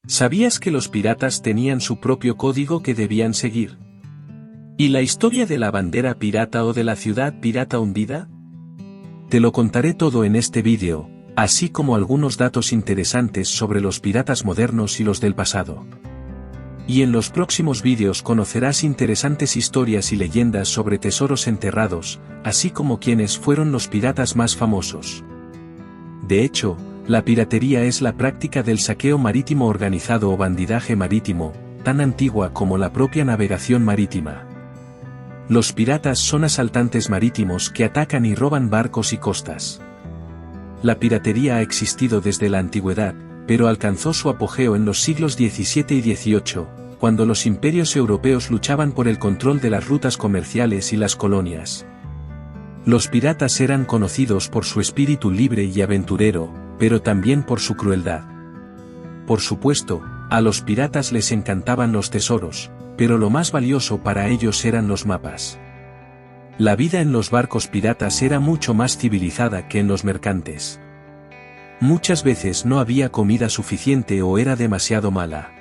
¿Sabías que los piratas tenían su propio código que debían seguir? ¿Y la historia de la bandera pirata o de la ciudad pirata hundida? Te lo contaré todo en este vídeo, así como algunos datos interesantes sobre los piratas modernos y los del pasado. Y en los próximos vídeos conocerás interesantes historias y leyendas sobre tesoros enterrados, así como quiénes fueron los piratas más famosos. De hecho, la piratería es la práctica del saqueo marítimo organizado o bandidaje marítimo, tan antigua como la propia navegación marítima. Los piratas son asaltantes marítimos que atacan y roban barcos y costas. La piratería ha existido desde la antigüedad, pero alcanzó su apogeo en los siglos XVII y XVIII, cuando los imperios europeos luchaban por el control de las rutas comerciales y las colonias. Los piratas eran conocidos por su espíritu libre y aventurero, pero también por su crueldad. Por supuesto, a los piratas les encantaban los tesoros, pero lo más valioso para ellos eran los mapas. La vida en los barcos piratas era mucho más civilizada que en los mercantes. Muchas veces no había comida suficiente o era demasiado mala.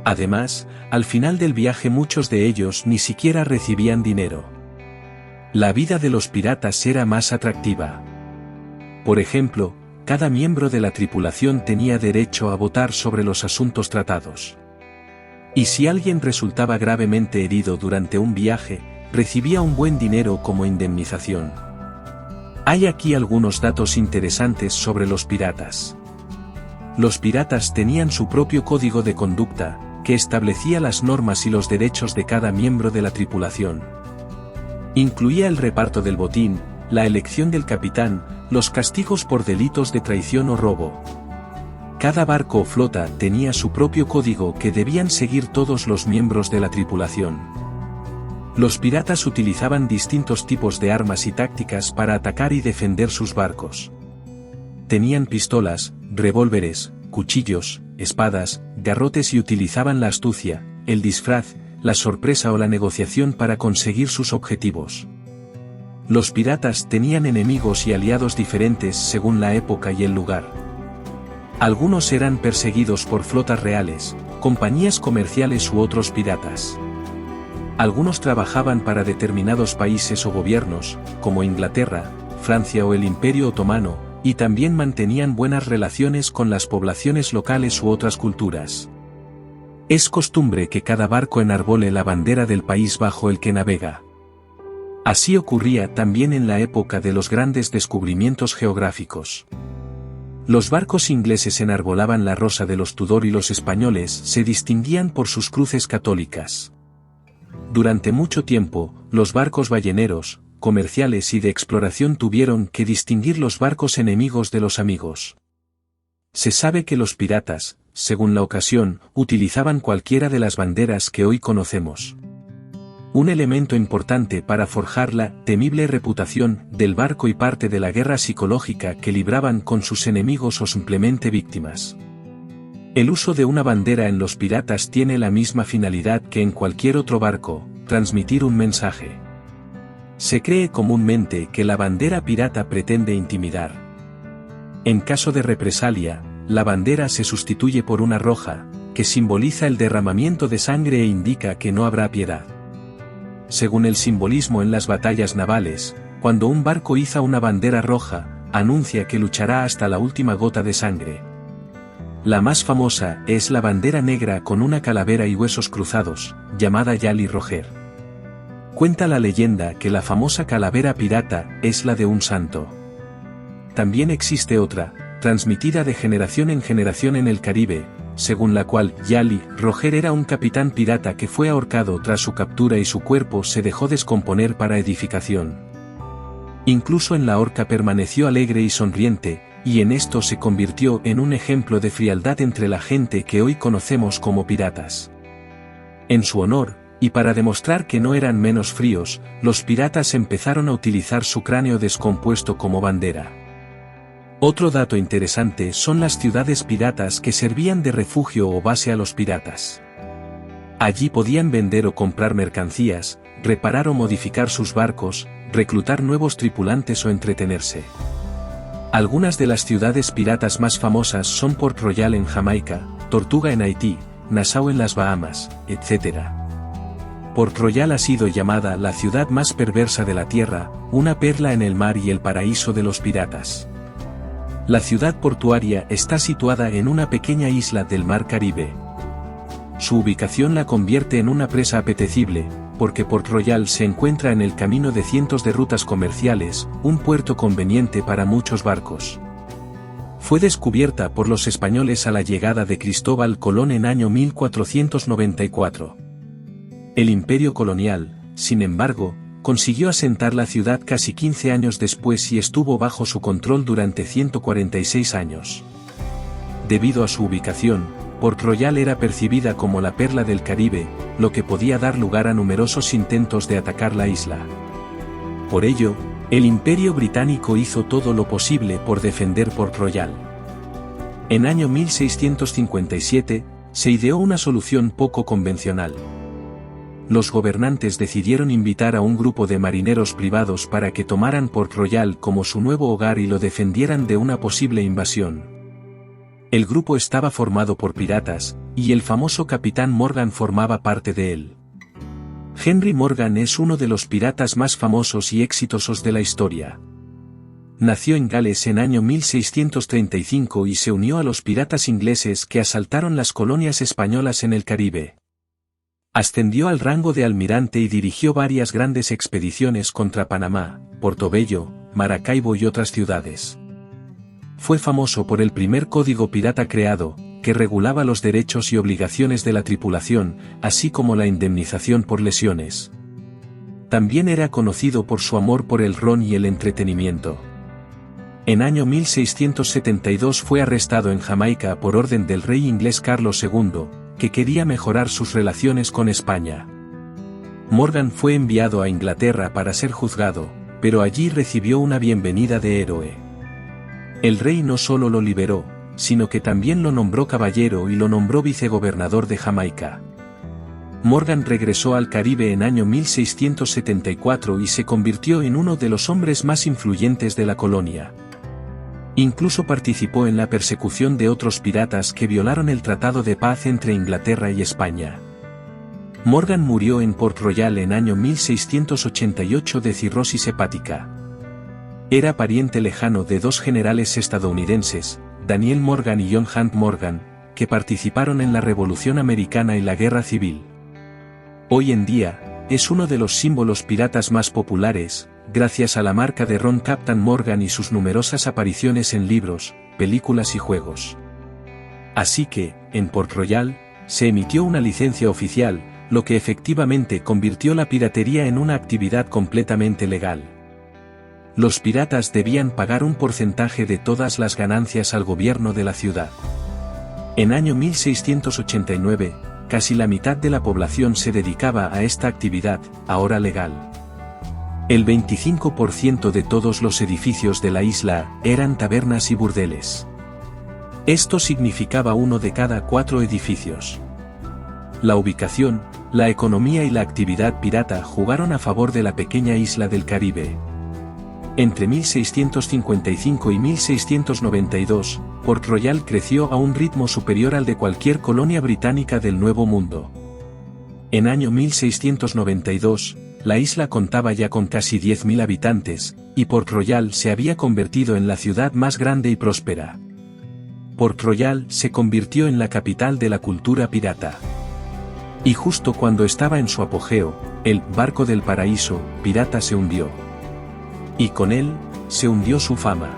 Además, al final del viaje muchos de ellos ni siquiera recibían dinero. La vida de los piratas era más atractiva. Por ejemplo, cada miembro de la tripulación tenía derecho a votar sobre los asuntos tratados. Y si alguien resultaba gravemente herido durante un viaje, recibía un buen dinero como indemnización. Hay aquí algunos datos interesantes sobre los piratas. Los piratas tenían su propio código de conducta, que establecía las normas y los derechos de cada miembro de la tripulación. Incluía el reparto del botín, la elección del capitán, los castigos por delitos de traición o robo. Cada barco o flota tenía su propio código que debían seguir todos los miembros de la tripulación. Los piratas utilizaban distintos tipos de armas y tácticas para atacar y defender sus barcos. Tenían pistolas, revólveres, cuchillos, espadas, garrotes y utilizaban la astucia, el disfraz, la sorpresa o la negociación para conseguir sus objetivos. Los piratas tenían enemigos y aliados diferentes según la época y el lugar. Algunos eran perseguidos por flotas reales, compañías comerciales u otros piratas. Algunos trabajaban para determinados países o gobiernos, como Inglaterra, Francia o el Imperio Otomano, y también mantenían buenas relaciones con las poblaciones locales u otras culturas. Es costumbre que cada barco enarbole la bandera del país bajo el que navega. Así ocurría también en la época de los grandes descubrimientos geográficos. Los barcos ingleses enarbolaban la rosa de los Tudor y los españoles se distinguían por sus cruces católicas. Durante mucho tiempo, los barcos balleneros, comerciales y de exploración tuvieron que distinguir los barcos enemigos de los amigos. Se sabe que los piratas, según la ocasión, utilizaban cualquiera de las banderas que hoy conocemos. Un elemento importante para forjar la temible reputación del barco y parte de la guerra psicológica que libraban con sus enemigos o simplemente víctimas. El uso de una bandera en los piratas tiene la misma finalidad que en cualquier otro barco, transmitir un mensaje. Se cree comúnmente que la bandera pirata pretende intimidar. En caso de represalia, la bandera se sustituye por una roja, que simboliza el derramamiento de sangre e indica que no habrá piedad. Según el simbolismo en las batallas navales, cuando un barco iza una bandera roja, anuncia que luchará hasta la última gota de sangre. La más famosa es la bandera negra con una calavera y huesos cruzados, llamada Jolly Roger. Cuenta la leyenda que la famosa calavera pirata es la de un santo. También existe otra, transmitida de generación en generación en el Caribe, según la cual Jolly Roger era un capitán pirata que fue ahorcado tras su captura y su cuerpo se dejó descomponer para edificación. Incluso en la horca permaneció alegre y sonriente, y en esto se convirtió en un ejemplo de frialdad entre la gente que hoy conocemos como piratas. En su honor, y para demostrar que no eran menos fríos, los piratas empezaron a utilizar su cráneo descompuesto como bandera. Otro dato interesante son las ciudades piratas que servían de refugio o base a los piratas. Allí podían vender o comprar mercancías, reparar o modificar sus barcos, reclutar nuevos tripulantes o entretenerse. Algunas de las ciudades piratas más famosas son Port Royal en Jamaica, Tortuga en Haití, Nassau en las Bahamas, etc. Port Royal ha sido llamada la ciudad más perversa de la Tierra, una perla en el mar y el paraíso de los piratas. La ciudad portuaria está situada en una pequeña isla del Mar Caribe. Su ubicación la convierte en una presa apetecible, porque Port Royal se encuentra en el camino de cientos de rutas comerciales, un puerto conveniente para muchos barcos. Fue descubierta por los españoles a la llegada de Cristóbal Colón en año 1494. El imperio colonial, sin embargo, consiguió asentar la ciudad casi 15 años después y estuvo bajo su control durante 146 años. Debido a su ubicación, Port Royal era percibida como la perla del Caribe, lo que podía dar lugar a numerosos intentos de atacar la isla. Por ello, el Imperio Británico hizo todo lo posible por defender Port Royal. En año 1657, se ideó una solución poco convencional. Los gobernantes decidieron invitar a un grupo de marineros privados para que tomaran Port Royal como su nuevo hogar y lo defendieran de una posible invasión. El grupo estaba formado por piratas, y el famoso capitán Morgan formaba parte de él. Henry Morgan es uno de los piratas más famosos y exitosos de la historia. Nació en Gales en año 1635 y se unió a los piratas ingleses que asaltaron las colonias españolas en el Caribe. Ascendió al rango de almirante y dirigió varias grandes expediciones contra Panamá, Portobello, Maracaibo y otras ciudades. Fue famoso por el primer código pirata creado, que regulaba los derechos y obligaciones de la tripulación, así como la indemnización por lesiones. También era conocido por su amor por el ron y el entretenimiento. En año 1672 fue arrestado en Jamaica por orden del rey inglés Carlos II, que quería mejorar sus relaciones con España. Morgan fue enviado a Inglaterra para ser juzgado, pero allí recibió una bienvenida de héroe. El rey no solo lo liberó, sino que también lo nombró caballero y lo nombró vicegobernador de Jamaica. Morgan regresó al Caribe en año 1674 y se convirtió en uno de los hombres más influyentes de la colonia. Incluso participó en la persecución de otros piratas que violaron el Tratado de Paz entre Inglaterra y España. Morgan murió en Port Royal en año 1688 de cirrosis hepática. Era pariente lejano de dos generales estadounidenses, Daniel Morgan y John Hunt Morgan, que participaron en la Revolución Americana y la Guerra Civil. Hoy en día, es uno de los símbolos piratas más populares, gracias a la marca de ron Captain Morgan y sus numerosas apariciones en libros, películas y juegos. Así que, en Port Royal, se emitió una licencia oficial, lo que efectivamente convirtió la piratería en una actividad completamente legal. Los piratas debían pagar un porcentaje de todas las ganancias al gobierno de la ciudad. En año 1689, casi la mitad de la población se dedicaba a esta actividad, ahora legal. El 25% de todos los edificios de la isla eran tabernas y burdeles. Esto significaba 1 de cada 4 edificios. La ubicación, la economía y la actividad pirata jugaron a favor de la pequeña isla del Caribe. Entre 1655 y 1692, Port Royal creció a un ritmo superior al de cualquier colonia británica del Nuevo Mundo. En año 1692, la isla contaba ya con casi 10.000 habitantes, y Port Royal se había convertido en la ciudad más grande y próspera. Port Royal se convirtió en la capital de la cultura pirata. Y justo cuando estaba en su apogeo, el barco del paraíso pirata se hundió. Y con él, se hundió su fama.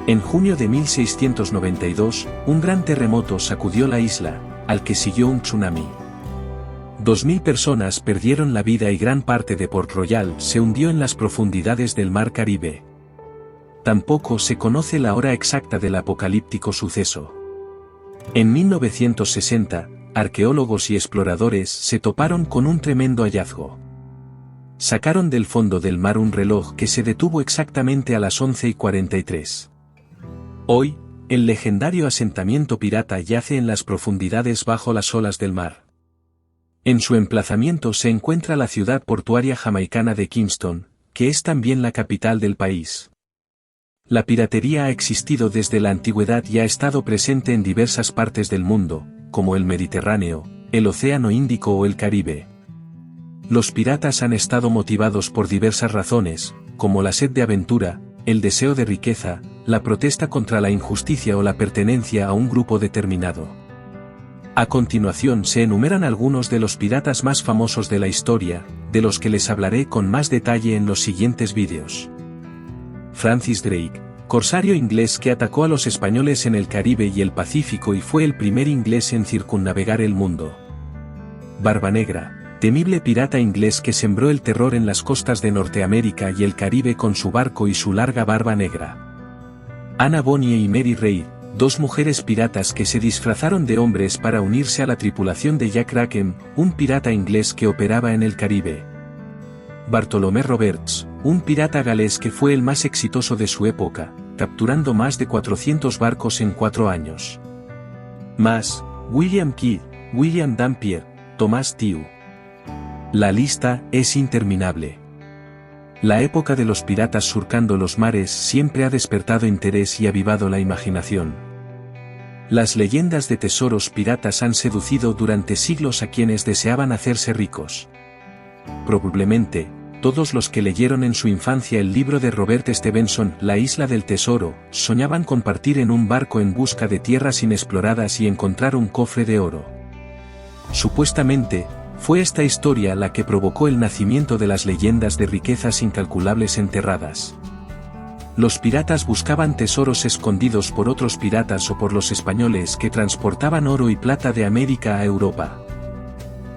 En junio de 1692, un gran terremoto sacudió la isla, al que siguió un tsunami. 2.000 personas perdieron la vida y gran parte de Port Royal se hundió en las profundidades del Mar Caribe. Tampoco se conoce la hora exacta del apocalíptico suceso. En 1960, arqueólogos y exploradores se toparon con un tremendo hallazgo. Sacaron del fondo del mar un reloj que se detuvo exactamente a las 11:43. Hoy, el legendario asentamiento pirata yace en las profundidades bajo las olas del mar. En su emplazamiento se encuentra la ciudad portuaria jamaicana de Kingston, que es también la capital del país. La piratería ha existido desde la antigüedad y ha estado presente en diversas partes del mundo, como el Mediterráneo, el Océano Índico o el Caribe. Los piratas han estado motivados por diversas razones, como la sed de aventura, el deseo de riqueza, la protesta contra la injusticia o la pertenencia a un grupo determinado. A continuación se enumeran algunos de los piratas más famosos de la historia, de los que les hablaré con más detalle en los siguientes vídeos. Francis Drake, corsario inglés que atacó a los españoles en el Caribe y el Pacífico y fue el primer inglés en circunnavegar el mundo. Barbanegra, temible pirata inglés que sembró el terror en las costas de Norteamérica y el Caribe con su barco y su larga barba negra. Anna Bonny y Mary Read, dos mujeres piratas que se disfrazaron de hombres para unirse a la tripulación de Jack Rackham, un pirata inglés que operaba en el Caribe. Bartolomé Roberts, un pirata galés que fue el más exitoso de su época, capturando más de 400 barcos en 4 años. Más, William Kidd, William Dampier, Thomas Tew. La lista es interminable. La época de los piratas surcando los mares siempre ha despertado interés y avivado la imaginación. Las leyendas de tesoros piratas han seducido durante siglos a quienes deseaban hacerse ricos. Probablemente, todos los que leyeron en su infancia el libro de Robert Stevenson, La isla del tesoro, soñaban con partir en un barco en busca de tierras inexploradas y encontrar un cofre de oro. Supuestamente, fue esta historia la que provocó el nacimiento de las leyendas de riquezas incalculables enterradas. Los piratas buscaban tesoros escondidos por otros piratas o por los españoles que transportaban oro y plata de América a Europa.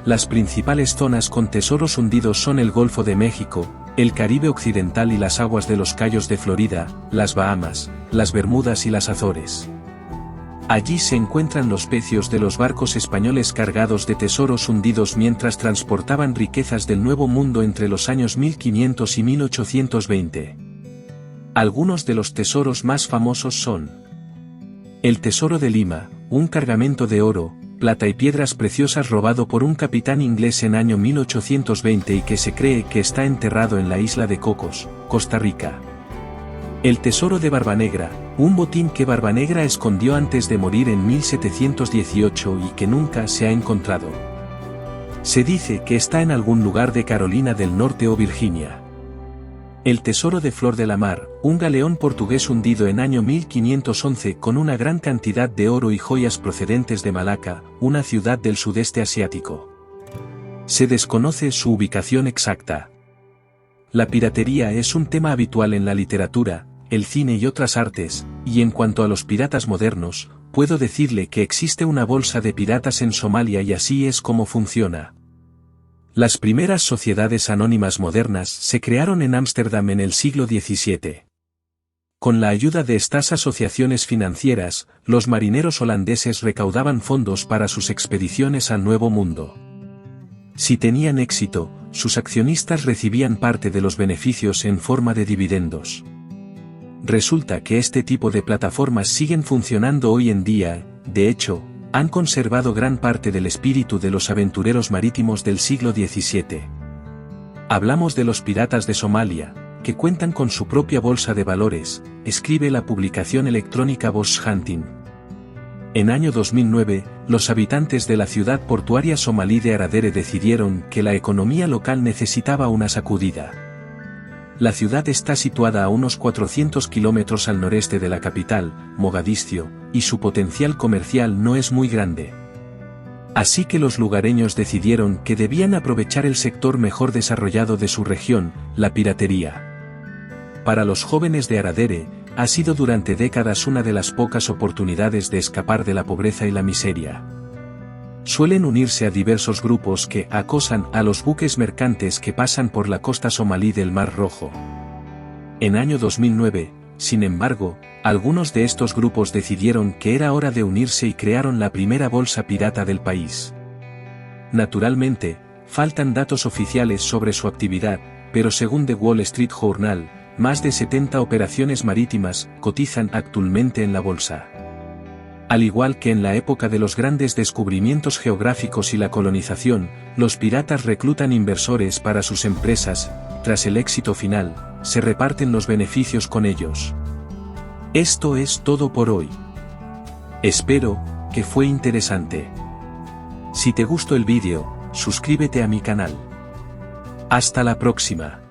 Las principales zonas con tesoros hundidos son el Golfo de México, el Caribe Occidental y las aguas de los Cayos de Florida, las Bahamas, las Bermudas y las Azores. Allí se encuentran los pecios de los barcos españoles cargados de tesoros hundidos mientras transportaban riquezas del Nuevo Mundo entre los años 1500 y 1820. Algunos de los tesoros más famosos son: el Tesoro de Lima, un cargamento de oro, plata y piedras preciosas robado por un capitán inglés en año 1820 y que se cree que está enterrado en la isla de Cocos, Costa Rica. El Tesoro de Barbanegra, un botín que Barbanegra escondió antes de morir en 1718 y que nunca se ha encontrado. Se dice que está en algún lugar de Carolina del Norte o Virginia. El Tesoro de Flor de la Mar, un galeón portugués hundido en año 1511 con una gran cantidad de oro y joyas procedentes de Malaca, una ciudad del sudeste asiático. Se desconoce su ubicación exacta. La piratería es un tema habitual en la literatura, el cine y otras artes, y en cuanto a los piratas modernos, puedo decirle que existe una bolsa de piratas en Somalia y así es como funciona. Las primeras sociedades anónimas modernas se crearon en Ámsterdam en el siglo XVII. Con la ayuda de estas asociaciones financieras, los marineros holandeses recaudaban fondos para sus expediciones al Nuevo Mundo. Si tenían éxito, sus accionistas recibían parte de los beneficios en forma de dividendos. Resulta que este tipo de plataformas siguen funcionando hoy en día, de hecho, han conservado gran parte del espíritu de los aventureros marítimos del siglo XVII. Hablamos de los piratas de Somalia, que cuentan con su propia bolsa de valores, escribe la publicación electrónica Boss Hunting. En año 2009, los habitantes de la ciudad portuaria somalí de Aradere decidieron que la economía local necesitaba una sacudida. La ciudad está situada a unos 400 kilómetros al noreste de la capital, Mogadiscio, y su potencial comercial no es muy grande. Así que los lugareños decidieron que debían aprovechar el sector mejor desarrollado de su región, la piratería. Para los jóvenes de Aradere, ha sido durante décadas una de las pocas oportunidades de escapar de la pobreza y la miseria. Suelen unirse a diversos grupos que acosan a los buques mercantes que pasan por la costa somalí del Mar Rojo. En año 2009, sin embargo, algunos de estos grupos decidieron que era hora de unirse y crearon la primera bolsa pirata del país. Naturalmente, faltan datos oficiales sobre su actividad, pero según The Wall Street Journal, más de 70 operaciones marítimas cotizan actualmente en la bolsa. Al igual que en la época de los grandes descubrimientos geográficos y la colonización, los piratas reclutan inversores para sus empresas, tras el éxito final, se reparten los beneficios con ellos. Esto es todo por hoy. Espero que fue interesante. Si te gustó el vídeo, suscríbete a mi canal. Hasta la próxima.